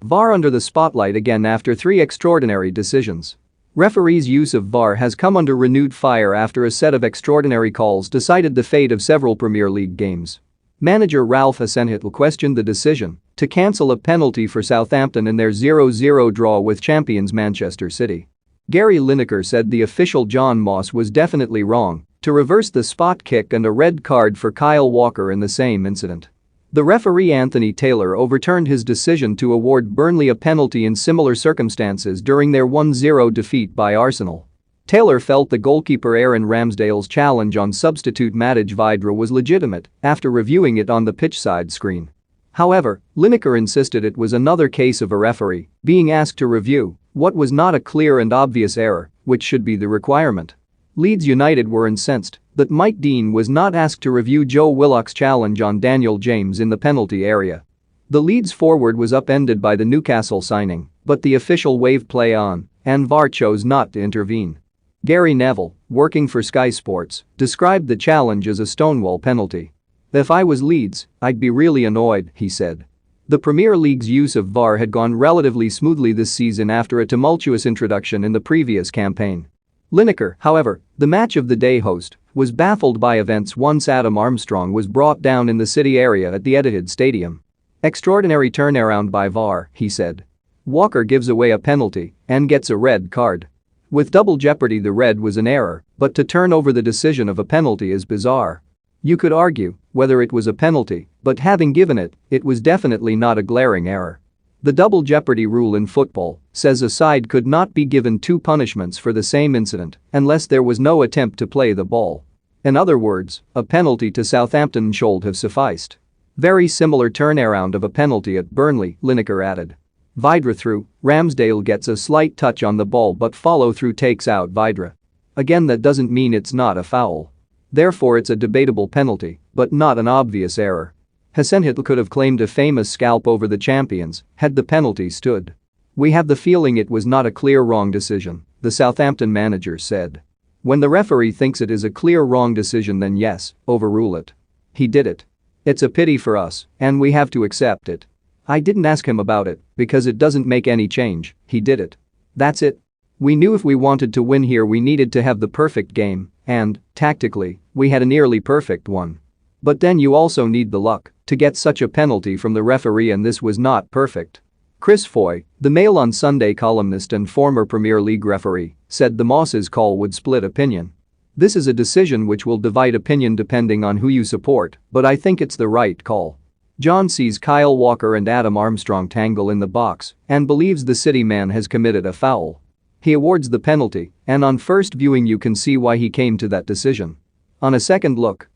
VAR under the spotlight again after 3 extraordinary decisions. Referees' use of VAR has come under renewed fire after a set of extraordinary calls decided the fate of several Premier League games. Manager Ralph Hasenhüttl questioned the decision to cancel a penalty for Southampton in their 0-0 draw with champions Manchester City. Gary Lineker said the official John Moss was definitely wrong to reverse the spot kick and a red card for Kyle Walker in the same incident. The referee Anthony Taylor overturned his decision to award Burnley a penalty in similar circumstances during their 1-0 defeat by Arsenal. Taylor felt the goalkeeper Aaron Ramsdale's challenge on substitute Matic Vydra was legitimate after reviewing it on the pitchside screen. However, Lineker insisted it was another case of a referee being asked to review what was not a clear and obvious error, which should be the requirement. Leeds United were incensed that Mike Dean was not asked to review Joe Willock's challenge on Daniel James in the penalty area. The Leeds forward was upended by the Newcastle signing, but the official waved play on, and VAR chose not to intervene. Gary Neville, working for Sky Sports, described the challenge as a stonewall penalty. "If I was Leeds, I'd be really annoyed," he said. The Premier League's use of VAR had gone relatively smoothly this season after a tumultuous introduction in the previous campaign. Lineker, however, the match of the day host, was baffled by events once Adam Armstrong was brought down in the City area at the Etihad Stadium. "Extraordinary turnaround by VAR," he said. "Walker gives away a penalty and gets a red card. With double jeopardy, the red was an error, but to turn over the decision of a penalty is bizarre. You could argue whether it was a penalty, but having given it, it was definitely not a glaring error. The double jeopardy rule in football says a side could not be given 2 punishments for the same incident unless there was no attempt to play the ball. In other words, a penalty to Southampton should have sufficed. Very similar turnaround of a penalty at Burnley," Lineker added. Vydra through, Ramsdale gets a slight touch on the ball but follow-through takes out Vydra. Again, that doesn't mean it's not a foul. Therefore it's a debatable penalty, but not an obvious error. Hasenhüttl could have claimed a famous scalp over the champions had the penalty stood. "We have the feeling it was not a clear wrong decision," the Southampton manager said. "When the referee thinks it is a clear wrong decision, then yes, overrule it. He did it. It's a pity for us, and we have to accept it. I didn't ask him about it because it doesn't make any change, he did it. That's it. We knew if we wanted to win here we needed to have the perfect game, and, tactically, we had a nearly perfect one. But then you also need the luck to get such a penalty from the referee, and this was not perfect." Chris Foy, the Mail on Sunday columnist and former Premier League referee, said the Moss's call would split opinion. "This is a decision which will divide opinion depending on who you support, but I think it's the right call. John sees Kyle Walker and Adam Armstrong tangle in the box and believes the City man has committed a foul. He awards the penalty, and on first viewing you can see why he came to that decision. On a second look,